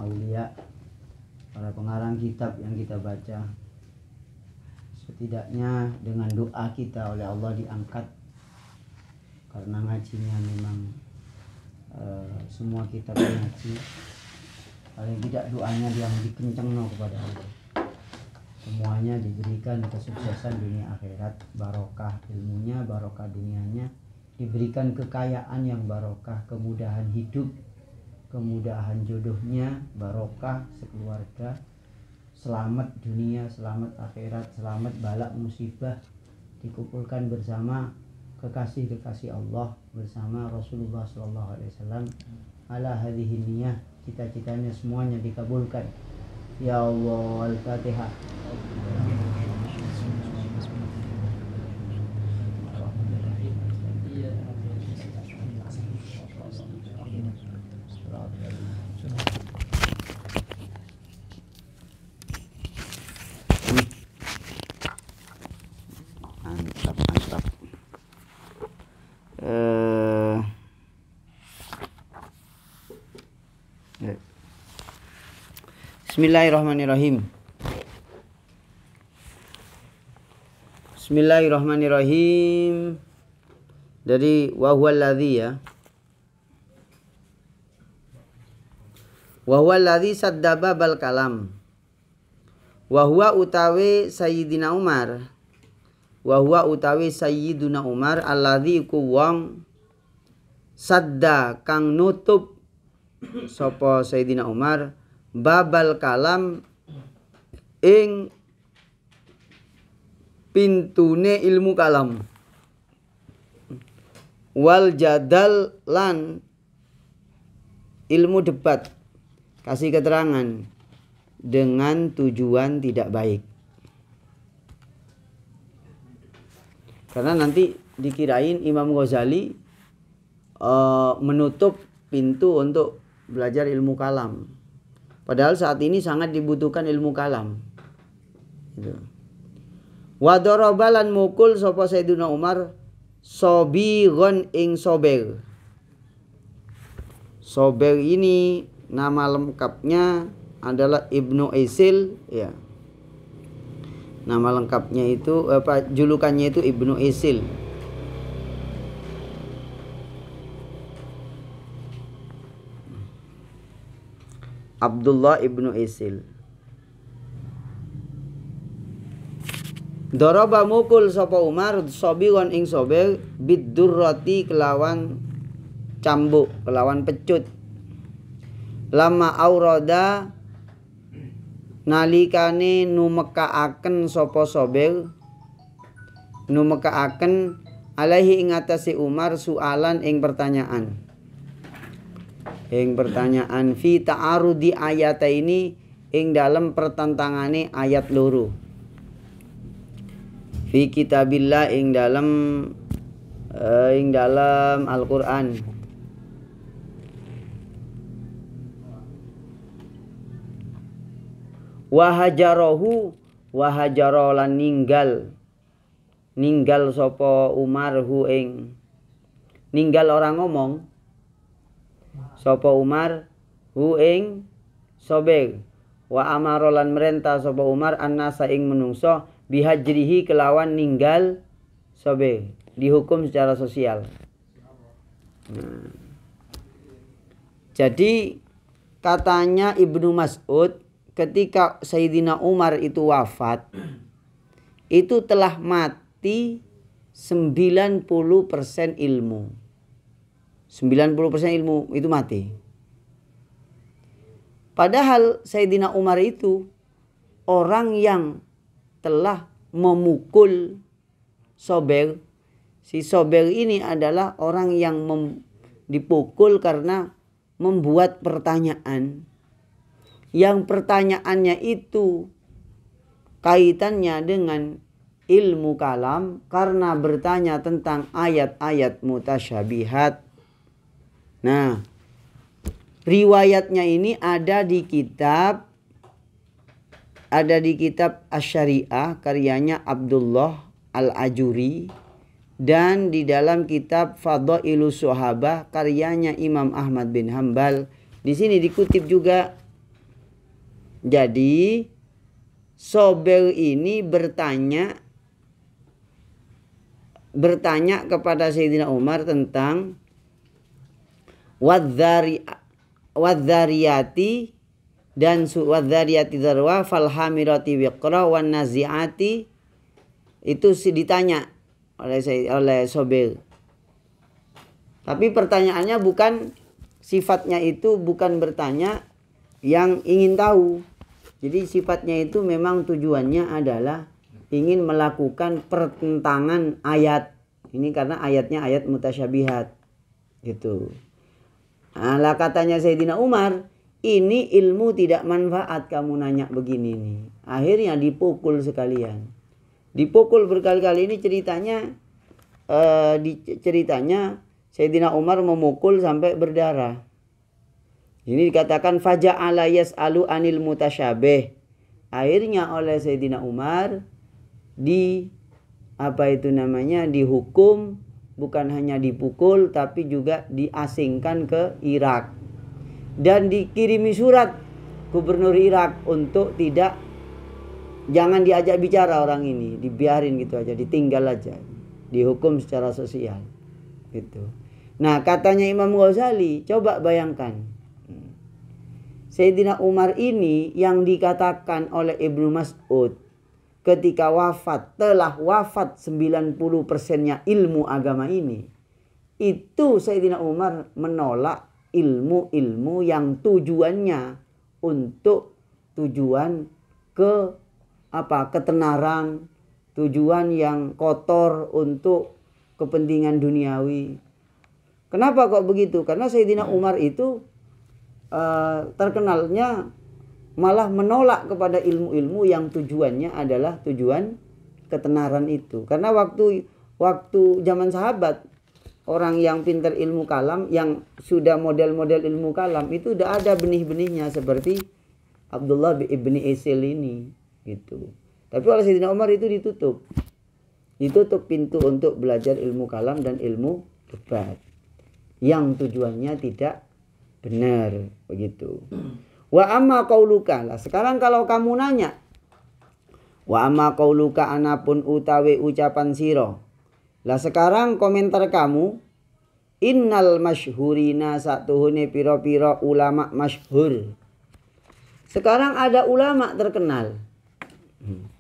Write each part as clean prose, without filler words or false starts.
aulia, para pengarang kitab yang kita baca. Setidaknya dengan doa kita oleh Allah diangkat, karena ngajinya memang semua kitab ngaji, paling tidak doanya yang dikencengno kepada Allah. Semuanya diberikan kesuksesan dunia akhirat, barokah ilmunya, barokah dunianya, diberikan kekayaan yang barokah, kemudahan hidup, kemudahan jodohnya, barokah sekeluarga, selamat dunia, selamat akhirat, selamat balak musibah, dikumpulkan bersama kekasih-kekasih Allah, bersama Rasulullah SAW. Ala hadhihi niyah, cita-citanya semuanya dikabulkan. Ya Allah, Al-Fatihah. Mantap. Bismillahirrahmanirrahim. Bismillahirrahmanirrahim. Dari wahuwaladzi ya. Wahuwaladzi saddaba bal kalam. Wahuwa utawi Sayyidina Umar. Wahuwa utawi Sayyiduna Umar alladzi ku wong sadda kang nutup sapa Sayyidina Umar babal kalam ing pintune ilmu kalam, wal jadal lan ilmu debat, kasih keterangan dengan tujuan tidak baik. Karena nanti dikirain Imam Ghazali menutup pintu untuk belajar ilmu kalam. Padahal saat ini sangat dibutuhkan ilmu kalam. Gitu. Wa darabalan mukul sapa Sayyidina Umar sobigon ing sober. Sober ini nama lengkapnya adalah Ibnu Isil ya. Nama lengkapnya itu julukannya itu Ibnu Isil. Abdullah ibnu Isil. Daraba mukul sapa Umar sobigon ing sober bidurrati kelawan cambuk, kelawan pecut. Lama aurada nalikane numekaaken sapa sober, numekaaken alaihi ing atase Umar soalan ing pertanyaan. Ing pertanyaan fi ta'arudi ayat ini ing dalam pertentangane ayat loro. Fi kitabillah ing dalam Al-Qur'an. Wahajaro lan ninggal sapa Umar hu ing ninggal orang ngomong sapa Umar hu ing sober. Wa amara lan merentah sapa Umar annasa ing menungso bihajrihi kelawan ninggal sober, dihukum secara sosial. Jadi katanya Ibnu Mas'ud ketika Sayyidina Umar itu wafat, itu telah mati 90% ilmu. 90% ilmu itu mati. Padahal Sayyidina Umar itu orang yang telah memukul sober. Si sober ini adalah orang yang dipukul karena membuat pertanyaan. Yang pertanyaannya itu kaitannya dengan ilmu kalam karena bertanya tentang ayat-ayat mutasyabihat. Nah, riwayatnya ini ada di kitab Asy-Syariah karyanya Abdullah Al-Ajuri dan di dalam kitab Fadhailus Sahabah karyanya Imam Ahmad bin Hambal. Di sini dikutip juga Jadi Sobel ini bertanya kepada Sayyidina Umar tentang wadzariyati dan wadzariyati dzarwa falhamirati wiqra wan naziati. Itu ditanya oleh Sobel. Tapi pertanyaannya bukan, sifatnya itu bukan bertanya yang ingin tahu. Jadi sifatnya itu memang tujuannya adalah ingin melakukan pertentangan ayat. Ini karena ayatnya ayat mutasyabihat. Gitu. Nah, katanya Sayyidina Umar, ini ilmu tidak manfaat kamu nanya begini nih. Akhirnya dipukul sekalian. Dipukul berkali-kali. Ini ceritanya Sayyidina Umar memukul sampai berdarah. Ini dikatakan faja'ala yas'alu anil mutasyabih. Akhirnya oleh Sayyidina Umar dihukum, bukan hanya dipukul tapi juga diasingkan ke Irak. Dan dikirimi surat gubernur Irak untuk jangan diajak bicara orang ini, dibiarin gitu aja, ditinggal aja. Dihukum secara sosial. Gitu. Nah, katanya Imam Ghazali, coba bayangkan. Sayyidina Umar ini yang dikatakan oleh Ibnu Mas'ud ketika telah wafat 90%-nya ilmu agama ini. Itu Sayyidina Umar menolak ilmu-ilmu yang tujuannya untuk tujuan ketenaran, tujuan yang kotor untuk kepentingan duniawi. Kenapa kok begitu? Karena Sayyidina Umar itu terkenalnya malah menolak kepada ilmu-ilmu yang tujuannya adalah tujuan ketenaran itu. Karena waktu zaman sahabat, orang yang pintar ilmu kalam, yang sudah model-model ilmu kalam itu udah ada benih-benihnya seperti Abdullah ibni Isil ini gitu. Tapi oleh Sayyidina Umar itu ditutup pintu untuk belajar ilmu kalam dan ilmu debat yang tujuannya tidak benar begitu. Wa amma qauluka, lah sekarang kalau kamu nanya, wa amma qauluka anapun utawi ucapan sira. Lah sekarang komentar kamu, innal masyhurina satuhune pira-pira ulama masyhur. Sekarang ada ulama terkenal.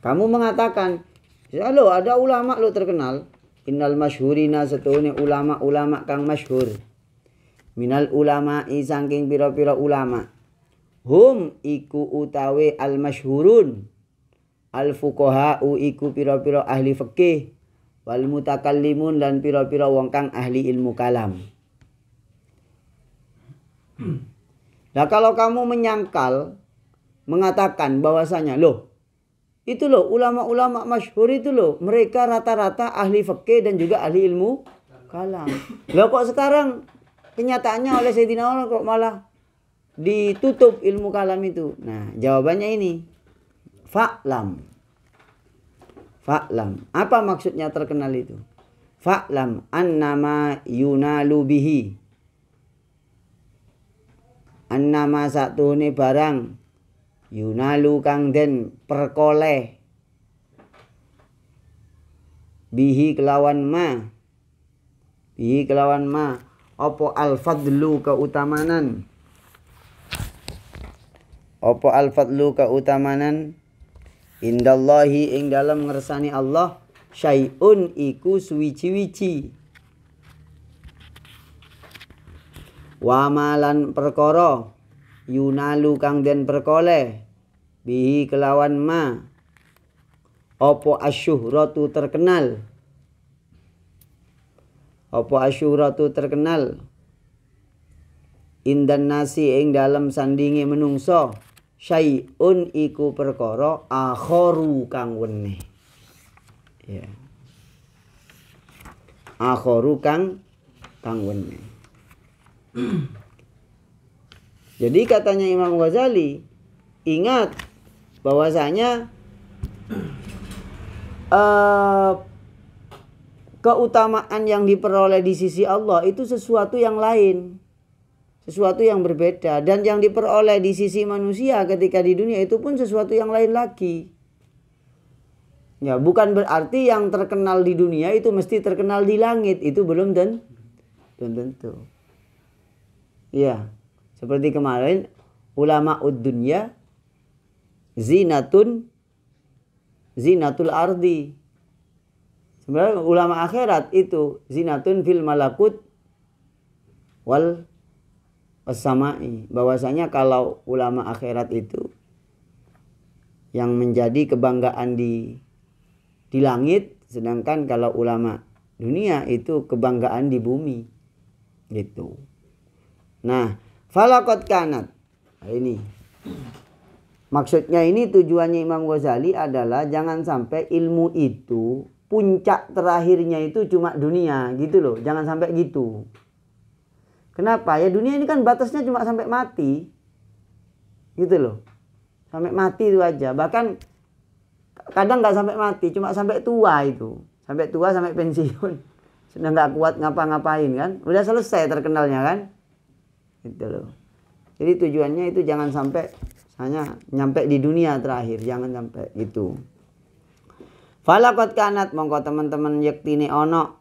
Kamu mengatakan, ya lo ada ulama lo terkenal. Innal masyhurina satuhune ulama kang masyhur. Minal ulama'i saking pira-pira ulama. Hum iku utawi al masyhurun. Al fuqaha'u iku pira-pira ahli fikih. Wal mutakallimun dan pira-pira wong kang ahli ilmu kalam. Nah kalau kamu menyangkal, mengatakan bahwasanya itu ulama-ulama masyhur itu mereka rata-rata ahli fikih dan juga ahli ilmu kalam. Lah kok sekarang kenyataannya oleh Sayyidina Umar kok malah ditutup ilmu kalam itu? Nah, jawabannya ini. Fa'lam. Apa maksudnya terkenal itu? Fa'lam annama yunalu bihi. Annama satune barang yunalu kang den perkoleh bihi kelawan ma apa al-fadlu keutamanan indallahi ing dalam ngersani Allah syai'un iku suwici-wici wa malan perkara yunalu kang den perkoleh bihi kelawan ma apa asyuhratu terkenal indan nasi ing dalam sandinge menungso syai'un iku perkara akharu kang weneh. Ya. Akharu kang weneh. Jadi katanya Imam Ghazali, ingat bahwasanya keutamaan yang diperoleh di sisi Allah itu sesuatu yang lain. sesuatu yang berbeda, dan yang diperoleh di sisi manusia ketika di dunia itu pun sesuatu yang lain lagi. Ya, bukan berarti yang terkenal di dunia itu mesti terkenal di langit, itu belum tentu. Ya, seperti kemarin ulama dunya zinatul ardi. Sebenarnya ulama akhirat itu zinatun fil malakut wal samai. Bahwasanya kalau ulama akhirat itu yang menjadi kebanggaan di langit, sedangkan kalau ulama dunia itu kebanggaan di bumi. Gitu. Nah, falaqad kanat. Ini maksudnya, ini tujuannya Imam Ghazali adalah jangan sampai ilmu itu puncak terakhirnya itu cuma dunia gitu loh. Jangan sampai gitu. Kenapa? Ya dunia ini kan batasnya cuma sampai mati. Gitu loh. Sampai mati itu aja. Bahkan kadang nggak sampai mati, cuma sampai tua itu. Sampai tua, sampai pensiun. Sudah nggak kuat ngapa-ngapain kan. Udah selesai terkenalnya kan. Gitu loh. Jadi tujuannya itu jangan sampai hanya nyampe di dunia terakhir. Jangan sampai gitu. Falaqad kanat, mongko teman-teman yektine ono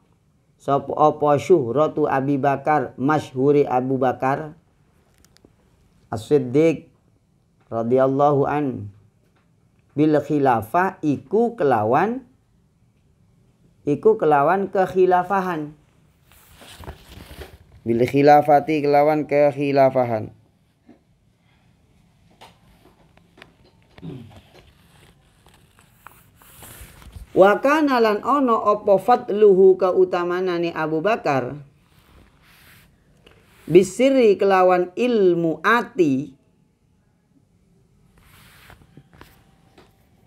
sapa apa syuhratu Abi Bakar, masyhuri Abu Bakar As-Siddiq radhiyallahu an bil khilafah iku kelawan kekhilafahan. Bil khilafati kelawan kekhilafahan. Wa kana lan ono apa fadluhu kautamanane Abu Bakar bisiri kelawan ilmu ati,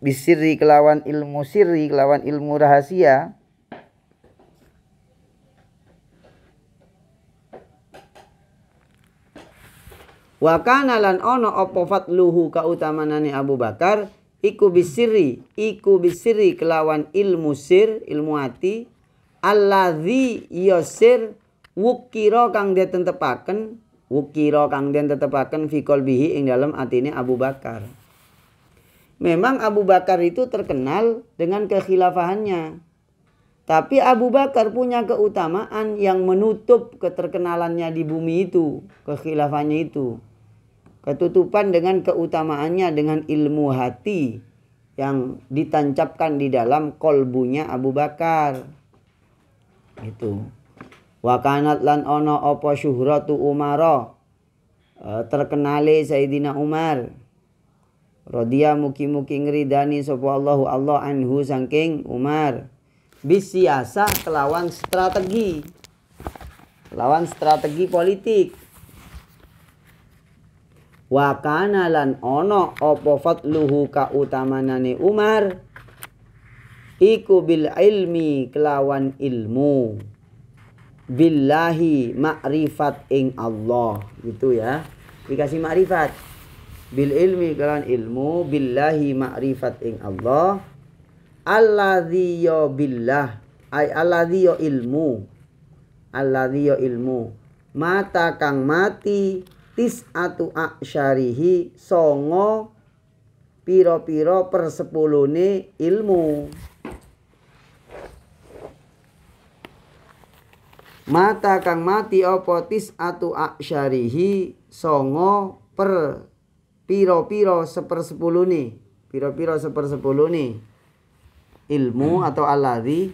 bisiri kelawan ilmu sirri, kelawan ilmu rahasia. Wa kana lan ono apa fadluhu kautamanane Abu Bakar iku bisiri kelawan ilmu sir, ilmu ati, alladzi yasir wukira kang den tetepaken fi qalbihi ing dalam atine Abu Bakar. Memang Abu Bakar itu terkenal dengan kekhilafahannya. Tapi Abu Bakar punya keutamaan yang menutup keterkenalannya di bumi itu, kekhilafannya itu. Ketutupan dengan keutamaannya dengan ilmu hati yang ditancapkan di dalam kolbunya Abu Bakar. Itu. Wa kanat lan ono apa syuhratu Umar, terkenale Sayyidina Umar. Radhiya mugi-mugi ngridani sapa Allah anhu saking Umar. Bisiasa kelawan strategi politik. Wa kana lan ono apa fadluhu kautamanane Umar iku bil ilmi kelawan ilmu, billahi makrifat ing Allah, gitu ya. Dikasih makrifat. Bil ilmi kelawan ilmu, billahi makrifat ing Allah. Alladzi ya billah, ay alladzi ya ilmu. Alladzi ya ilmu. Mata kang mati tis'atu aksyarihi, songo piro-piro persepulune ilmu. Mata kang mati apa tis'atu aksyarihi, songo per piro-piro sepersepulune. Piro-piro sepersepulune ilmu atau alladzi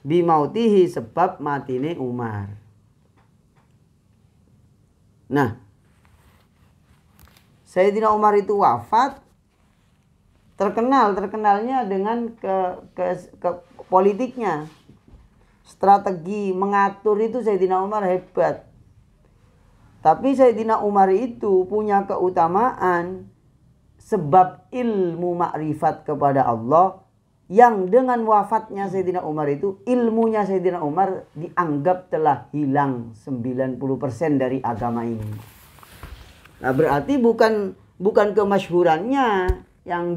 bimautihi, sebab matine Umar. Nah, Sayyidina Umar itu wafat, terkenalnya dengan ke politiknya. Strategi mengatur itu Sayyidina Umar hebat. Tapi Sayyidina Umar itu punya keutamaan sebab ilmu makrifat kepada Allah, yang dengan wafatnya Sayyidina Umar itu ilmunya Sayyidina Umar dianggap telah hilang 90% dari agama ini. Nah, berarti bukan kemasyhurannya yang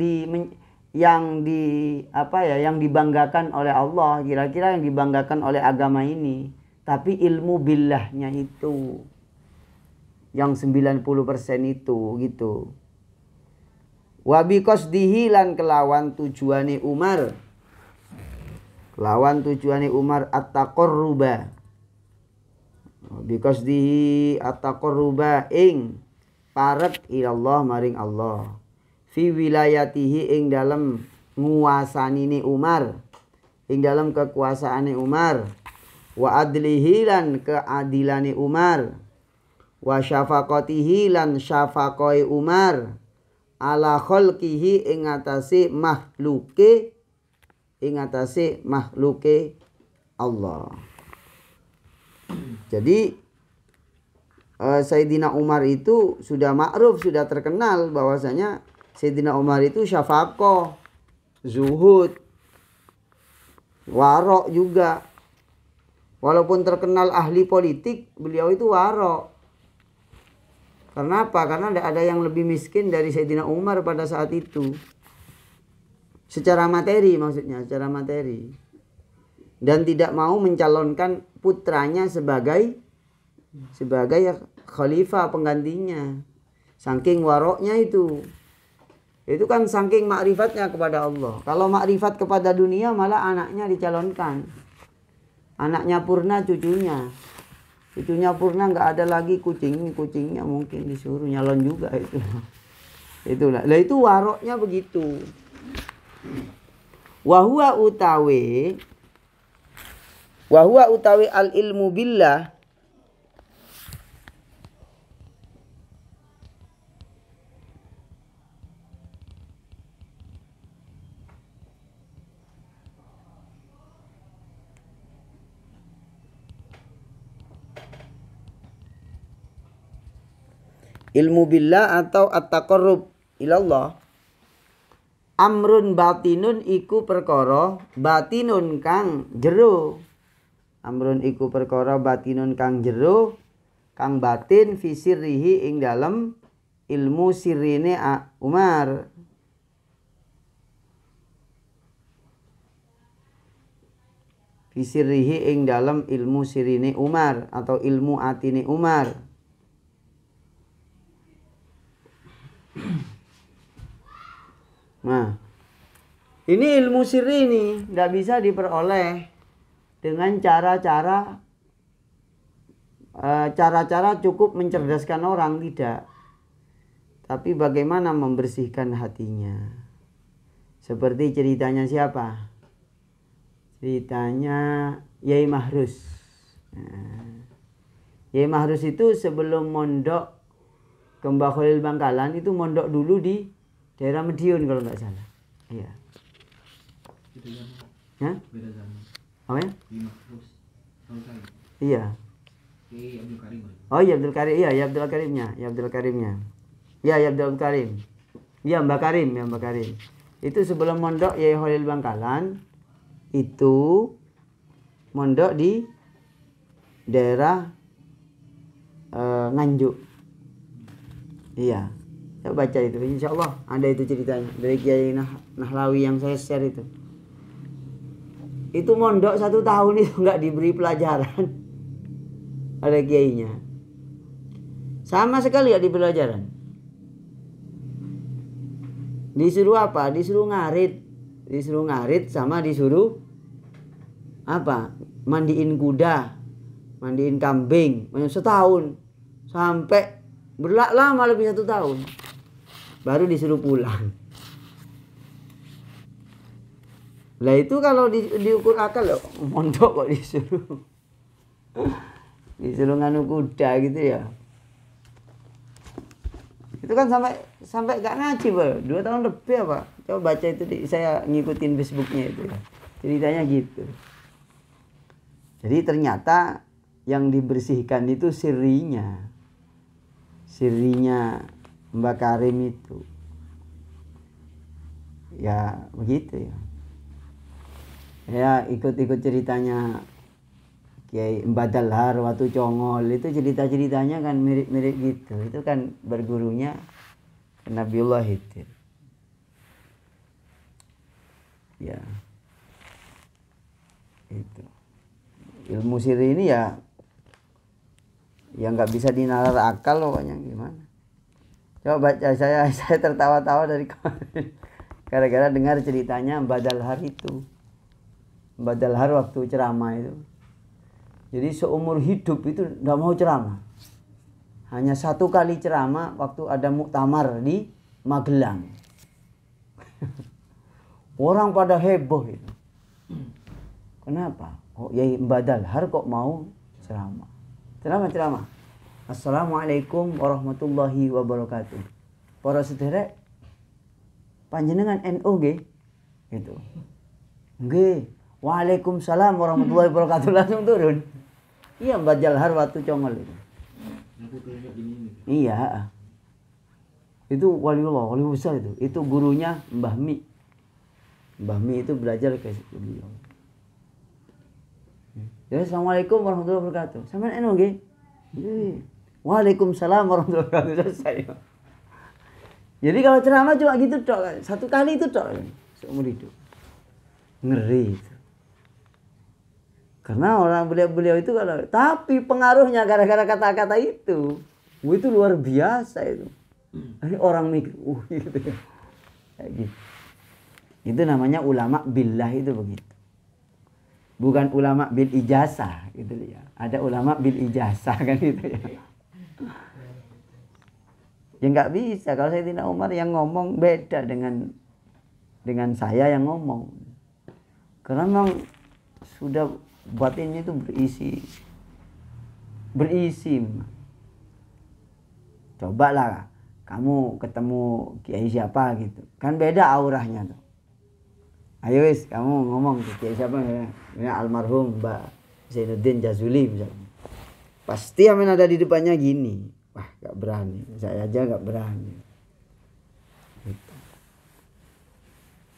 dibanggakan oleh Allah, kira-kira yang dibanggakan oleh agama ini, tapi ilmu billahnya itu. yang 90% itu gitu. Wa biqasdihi lan kelawan tujuane Umar. Kelawan tujuane Umar at-taqarruba. Biqasdihi at-taqarruba ing parek ilallah maring Allah. Fi wilayatihi ing dalam nguasanine Umar. Ing dalam kekuasaane Umar. Wa adlihi lan keadilane Umar. Wa syafaqatihi lan syafaqoi Umar. Ala khalqihi ing atase makhluke Allah. Jadi Sayyidina Umar itu sudah ma'ruf, sudah terkenal bahwasanya Sayyidina Umar itu syafaqah, zuhud, warok juga. Walaupun terkenal ahli politik, beliau itu warok. Karena apa? Karena tidak ada yang lebih miskin dari Sayyidina Umar pada saat itu. Secara materi maksudnya, secara materi. Dan tidak mau mencalonkan putranya sebagai khalifah penggantinya. Saking waroknya itu. Itu kan saking makrifatnya kepada Allah. Kalau makrifat kepada dunia malah anaknya dicalonkan. Anaknya Purna cucunya. Cucunya Purna nggak ada lagi kucingnya mungkin disuruh nyalon juga itu. Itulah. Lah itu waroknya begitu. Wahwa utawi al ilmu billah. Ilmu billah atau at-taqarrub ilallah. Amrun batinun iku perkara batinun kang jero. Amrun iku perkara batinun kang jero, kang batin fi sirrihi ing dalem ilmu sirine Umar. Fi sirrihi ing dalem ilmu sirine Umar atau ilmu atine Umar. Nah, ini ilmu sirri ini tidak bisa diperoleh dengan cara-cara cukup mencerdaskan orang, tidak. Tapi bagaimana membersihkan hatinya. Seperti ceritanya siapa? Ceritanya Yai Mahrus. Nah, Yai Mahrus itu sebelum mondok ke Mbah Khalil Bangkalan itu mondok dulu di daerah Madiun kalau nggak salah. Iya. Hah? Beda zaman. Apa ya? Iya. Oh iya Abdul Karim. Iya, ya Abdul Karimnya. Ya Abdul Karimnya. Ya Abdul Karim. Ya Mbak Karim. Itu sebelum mondok Yai Khalil Bangkalan itu mondok di daerah Nganjuk. Iya. Saya baca itu, insya Allah ada itu ceritanya dari Kiai Nahlawi yang saya share itu. Itu mondok 1 tahun itu nggak diberi pelajaran oleh kiainya, sama sekali nggak diberi pelajaran. Disuruh apa? Disuruh ngarit sama disuruh apa? Mandiin kuda, mandiin kambing, setahun sampai lama lebih 1 tahun. Baru disuruh pulang. Lah itu kalau diukur akal loh, mondok kok disuruh nganu kuda gitu ya. Itu kan sampai gak ngaji, Bro. 2 tahun lebih apa? Coba baca itu saya ngikutin Facebooknya itu ya. Ceritanya gitu. Jadi ternyata yang dibersihkan itu sirinya Mbak Karim itu. Ya begitu ya. Ya ikut-ikut ceritanya Kiai Mbadalhar Watu Congol itu cerita-ceritanya kan mirip-mirip gitu. Itu kan bergurunya Nabiullah Khidir. Ya. Itu. Ilmu sirri ini ya Ya nggak bisa dinalar akal pokoknya gimana. Coba baca saya tertawa-tawa dari kemarin. Gara-gara dengar ceritanya Mbak Dalhar itu. Mbak Dalhar waktu ceramah itu. Jadi seumur hidup itu nggak mau ceramah. Hanya 1 kali ceramah waktu ada muktamar di Magelang. Orang pada heboh itu. Kenapa? Oh, Yai Mbak Dalhar kok mau ceramah? Ceramah. Assalamualaikum warahmatullahi wabarakatuh. Para sederek, panjenengan NU nggih? Gitu. Nggih. Waalaikumsalam warahmatullahi wabarakatuh, langsung turun. Iya Mbak Dalhar waktu congol itu. Iya. Itu waliullah, wali besar itu. Itu gurunya Mbah Mi. Mbah Mi itu belajar ke beliau. Jadi assalamualaikum warahmatullahi wabarakatuh. Sampeyan NU nggih? Nggih. Waalaikumsalam warahmatullahi wabarakatuh. Selesai. Jadi kalau ceramah cuma gitu tok, 1 kali itu tok seumur hidup. Ngeri itu. Karena orang beliau itu kalau tapi pengaruhnya gara-gara kata-kata itu luar biasa itu. Ini orang mikir, gitu ya. Kayak gitu. Itu namanya ulama billah itu begitu. Bukan ulama bil ijazah gitu ya. Ada ulama bil ijazah kan gitu ya. Ya nggak bisa kalau Sayyidina Umar yang ngomong beda dengan saya yang ngomong. Karena memang sudah batinnya itu berisi. Cobalah kamu ketemu kiai siapa gitu. Kan beda auranya tuh. Ayo wis kamu ngomong ke kiai siapa ya almarhum Mbak Zainuddin Jazuli misalnya. Pasti amin ada di depannya gini. Wah, gak berani. Saya aja gak berani.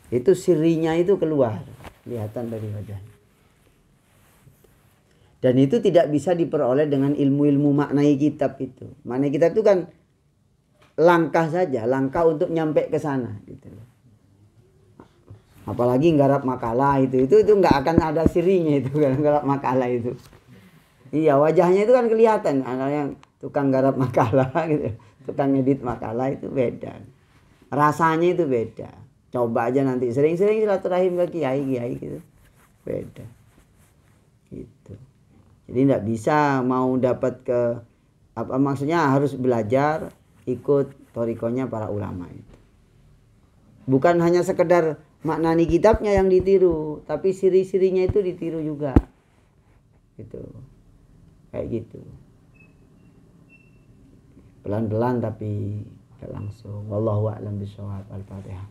Itu sirinya itu keluar, kelihatan dari wajahnya. Dan itu tidak bisa diperoleh dengan ilmu-ilmu maknai kitab itu. Maknai kitab itu kan langkah saja, langkah untuk nyampe ke sana gitu. Apalagi nggarap makalah itu nggak akan ada sirinya itu kan nggarap makalah itu. Iya, wajahnya itu kan kelihatan. Ada yang tukang garap makalah gitu, tukang edit makalah itu beda. Rasanya itu beda. Coba aja nanti sering-sering silaturahim ke kiai gitu. Beda. Gitu. Jadi enggak bisa mau dapat maksudnya harus belajar ikut thariqahnya para ulama itu. Bukan hanya sekedar maknani kitabnya yang ditiru, tapi siri-sirinya itu ditiru juga. Gitu. Kayak gitu. Pelan-pelan tapi gak langsung. Wallahu a'lam bishawab. Al-Fatihah.